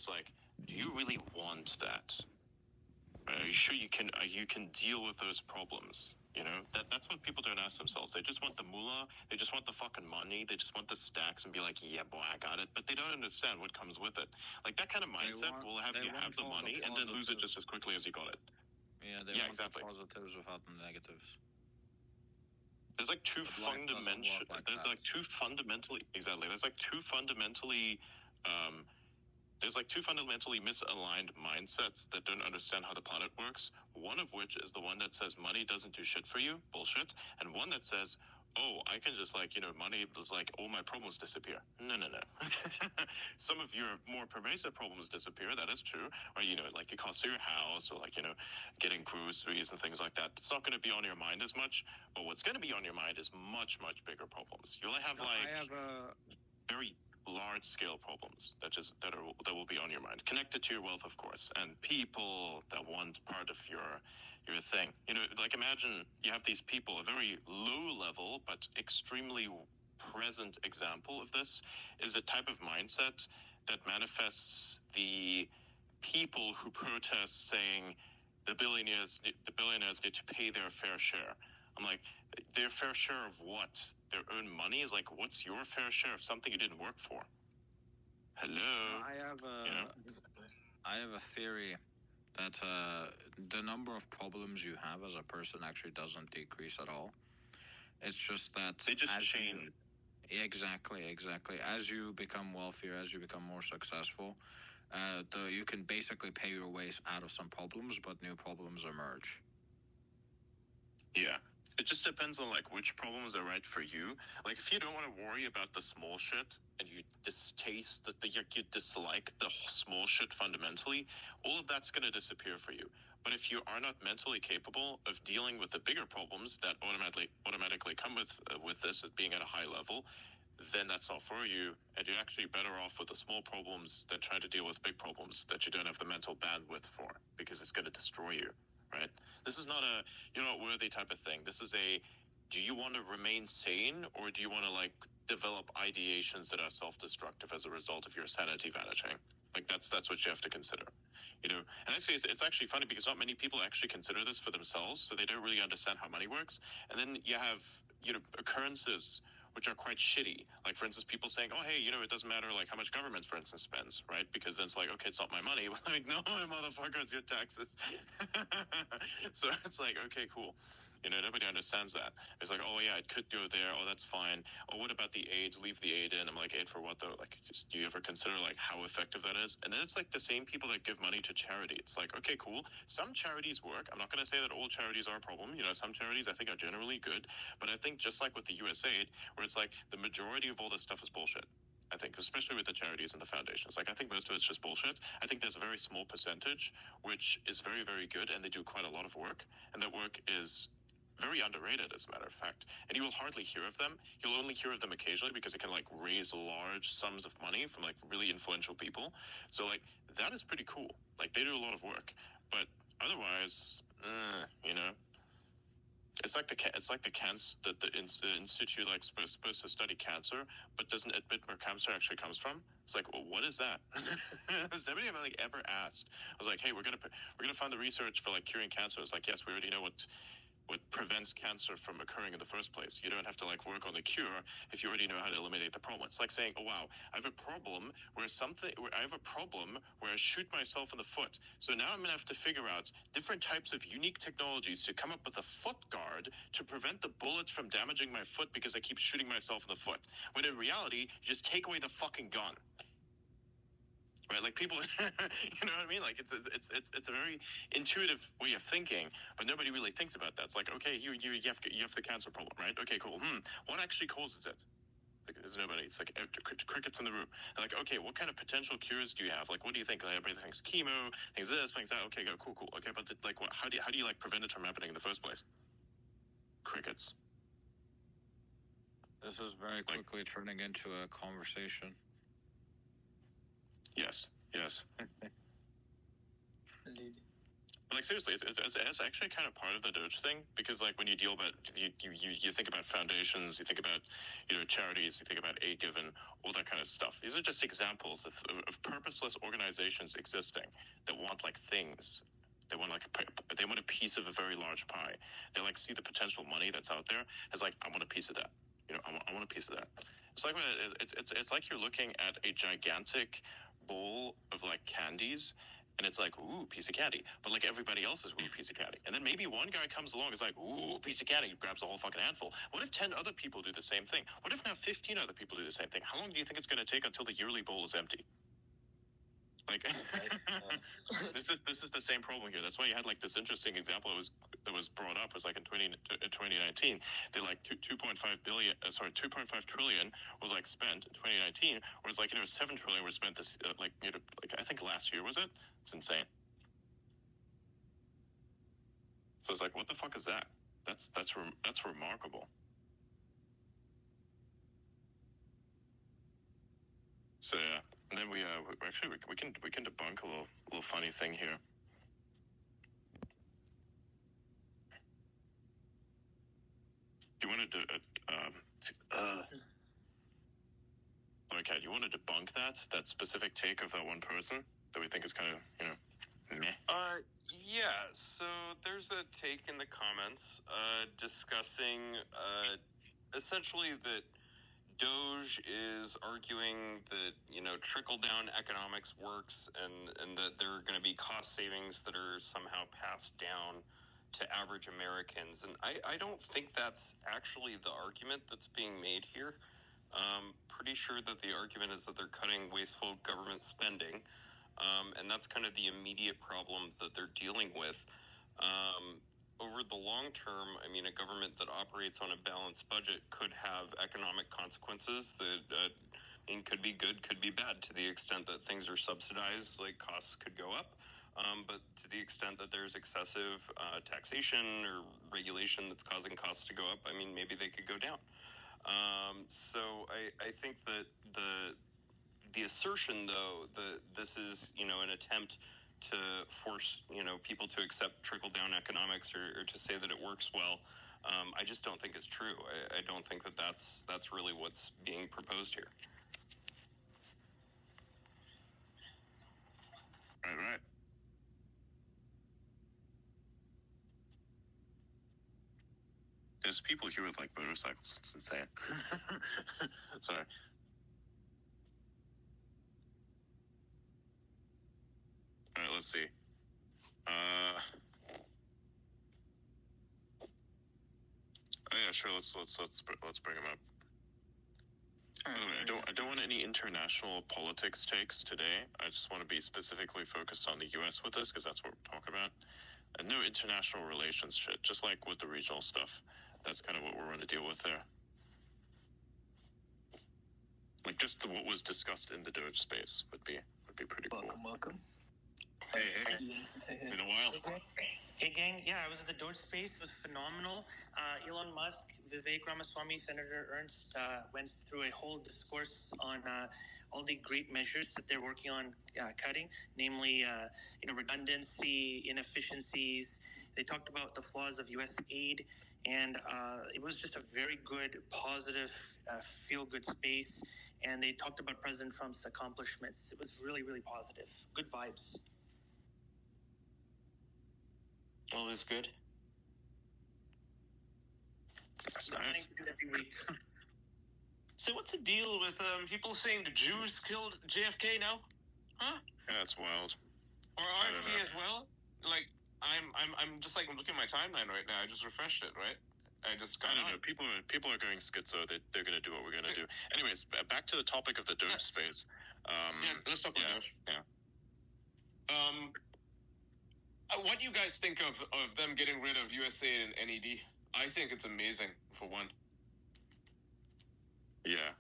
it's like, do you really want that? Are you sure you can deal with those problems? You know, that's what people don't ask themselves. They just want the moolah, they just want the fucking money, they just want the stacks and be like, yeah, boy, I got it. But they don't understand what comes with it. Like that kind of mindset will have you have the money and then lose it just as quickly as you got it. Yeah, they want the positives without the negatives. There's like two fundamentally misaligned mindsets that don't understand how the planet works. One of which is the one that says money doesn't do shit for you, bullshit, and one that says, oh, I can just like, money is like, all my problems disappear. No. Some of your more pervasive problems disappear, that is true. Or, like your cost of your house or like, getting groceries and things like that. It's not going to be on your mind as much, but what's going to be on your mind is much, much bigger problems. You'll have very large-scale problems that will be on your mind, connected to your wealth, of course, and people that want part of your thing. Like imagine you have these people. A very low-level but extremely present example of this is a type of mindset that manifests the people who protest saying the billionaires need to pay their fair share. I'm like, their fair share of what? Their own money? Is like, what's your fair share of something you didn't work for? Hello? I have a theory that the number of problems you have as a person actually doesn't decrease at all. It's just that they just change. Exactly. As you become wealthier, as you become more successful, you can basically pay your way out of some problems, but new problems emerge. Yeah. It just depends on like which problems are right for you. Like if you don't want to worry about the small shit and you distaste you dislike the small shit fundamentally, all of that's going to disappear for you. But if you are not mentally capable of dealing with the bigger problems that automatically come with this at being at a high level, then that's not for you, and you're actually better off with the small problems than trying to deal with big problems that you don't have the mental bandwidth for, because it's going to destroy you. Right? This is not a you're not worthy type of thing. This is a, do you want to remain sane, or do you want to like develop ideations that are self-destructive as a result of your sanity vanishing? Like that's what you have to consider. And actually it's actually funny because not many people actually consider this for themselves, so they don't really understand how money works. And then you have occurrences which are quite shitty. Like, for instance, people saying, oh, hey, it doesn't matter, like, how much government, for instance, spends, right? Because then it's like, okay, it's not my money. Like, no, motherfucker, it's your taxes. So it's like, okay, cool. Nobody understands that. It's like, oh, yeah, it could go there. Oh, that's fine. Oh, what about the aid? Leave the aid in. I'm like, aid for what, though? Like, do you ever consider, like, how effective that is? And then it's, like, the same people that give money to charity. It's like, okay, cool. Some charities work. I'm not going to say that all charities are a problem. Some charities I think are generally good. But I think just like with the USAID, where it's like the majority of all this stuff is bullshit. I think, especially with the charities and the foundations. Like, I think most of it's just bullshit. I think there's a very small percentage which is very, very good, and they do quite a lot of work. And that work is very underrated, as a matter of fact. And you will hardly hear of them. You'll only hear of them occasionally because it can, like, raise large sums of money from, like, really influential people. So, like, that is pretty cool. Like, they do a lot of work. But otherwise, it's like the institute like supposed to study cancer, but doesn't admit where cancer actually comes from. It's like, well, what is that? Has nobody ever asked? I was like, hey, we're gonna find the research for like curing cancer. It's like, yes, we already know what prevents cancer from occurring in the first place. You don't have to like work on the cure if you already know how to eliminate the problem. It's like saying, oh wow, I have a problem where I shoot myself in the foot. So now I'm gonna have to figure out different types of unique technologies to come up with a foot guard to prevent the bullet from damaging my foot because I keep shooting myself in the foot. When in reality, you just take away the fucking gun. Right, like people, you know what I mean? Like it's a very intuitive way of thinking, but nobody really thinks about that. It's like, okay, you have the cancer problem, right? Okay, cool. What actually causes it? Like, there's nobody. It's like crickets in the room. They're like, okay, what kind of potential cures do you have? Like, what do you think? Like, everybody thinks chemo, thinks this, thinks that. Okay, go, cool. Okay, but like, what? How do you like prevent it from happening in the first place? Crickets. This is very quickly turning into a conversation. Yes. Indeed. Like seriously, it's actually kind of part of the Doge thing, because like when you deal about you think about foundations, you think about charities, you think about aid given, all that kind of stuff. These are just examples of purposeless organizations existing that want like things. They want they want a piece of a very large pie. They like see the potential money that's out there as like, I want a piece of that. I want a piece of that. It's like when it's like you're looking at a gigantic bowl of like candies, and it's like, ooh, piece of candy. But like everybody else is, ooh, piece of candy. And then maybe one guy comes along and is like, ooh, piece of candy, grabs a whole fucking handful. What if 10 other people do the same thing? What if now 15 other people do the same thing? How long do you think it's going to take until the yearly bowl is empty? Like, this is the same problem here. That's why you had like this interesting example that was brought up was like in 2019, they like 2.5 trillion was like spent in 2019, whereas like 7 trillion was spent this like I think last year, was it? It's insane. So it's like, what the fuck is that? That's remarkable. So yeah, and then we can debunk a little funny thing here. You wanted to okay, you want to debunk that specific take of that one person that we think is kind of meh? Yeah, so there's a take in the comments discussing essentially that Doge is arguing that trickle down economics works, and that there are going to be cost savings that are somehow passed down to average Americans. And I don't think that's actually the argument that's being made here. Pretty sure that the argument is that they're cutting wasteful government spending. And that's kind of the immediate problem that they're dealing with. Over the long term, I mean, a government that operates on a balanced budget could have economic consequences that could be good, could be bad. To the extent that things are subsidized, like costs could go up. But to the extent that there's excessive taxation or regulation that's causing costs to go up, I mean, maybe they could go down. So I think that the assertion, though, that this is an attempt to force people to accept trickle down economics, or to say that it works well, I just don't think it's true. I don't think that that's really what's being proposed here. Right. There's people here with like motorcycles. It's insane. Sorry. All right, let's see. Oh yeah, sure. Let's bring him up. By the way, I don't want any international politics takes today. I just want to be specifically focused on the U.S. with this, because that's what we're talking about. And no international relations shit, just like with the regional stuff. That's kind of what we're going to deal with there. Like just what was discussed in the Doge space would be pretty cool. Welcome. Hey. Been a while. Hey gang, yeah, I was at the Doge space. It was phenomenal. Elon Musk, Vivek Ramaswamy, Senator Ernst went through a whole discourse on all the great measures that they're working on cutting, namely redundancy, inefficiencies. They talked about the flaws of U.S. aid, and it was just a very good, positive, feel-good space. And they talked about President Trump's accomplishments. It was really, really positive. Good vibes. Always good. That's nice. Every week. So what's the deal with people saying the Jews killed JFK now? Huh? Yeah, that's wild. Or RFK as well? Like, I'm just like looking at my timeline right now. I just refreshed it, right? I don't know. People are going schizo. They're going to do what we're going to do. Anyways, back to the topic of the Doge space. Yeah, let's talk about Doge. Yeah. What do you guys think of them getting rid of USA and NED? I think it's amazing, for one. Yeah.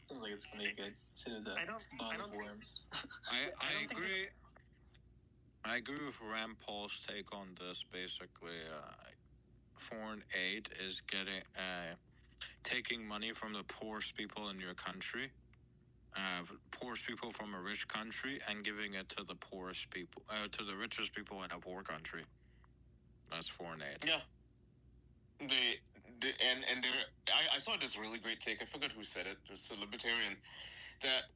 Seems like it's gonna be good. As soon as a ball of worms. I agree. I agree with Rand Paul's take on this. Basically, foreign aid is taking money from the poorest people in your country poorest people from a rich country and giving it to the poorest people, to the richest people in a poor country. That's foreign aid. Yeah. I saw this really great take. I forgot who said it. It was a libertarian that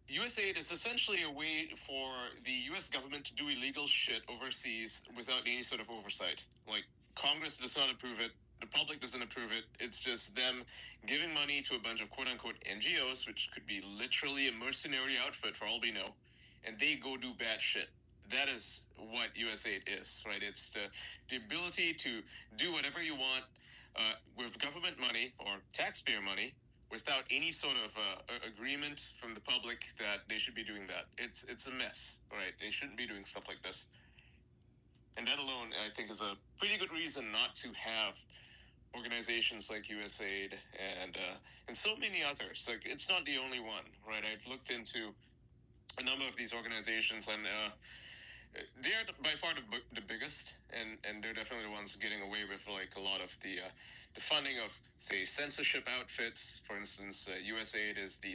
USAID is essentially a way for the US government to do illegal shit overseas without any sort of oversight. Like, Congress does not approve it, the public doesn't approve it. It's just them giving money to a bunch of quote-unquote NGOs, which could be literally a mercenary outfit for all we know, and they go do bad shit. That is what USAID is, right? It's the ability to do whatever you want with government money or taxpayer money without any sort of agreement from the public that they should be doing that. It's a mess, right? They shouldn't be doing stuff like this. And that alone, I think, is a pretty good reason not to have organizations like USAID and so many others. Like, it's not the only one, right? I've looked into a number of these organizations, and they're by far the biggest, and they're definitely the ones getting away with like a lot of the funding of, say, censorship outfits. For instance, USAID is the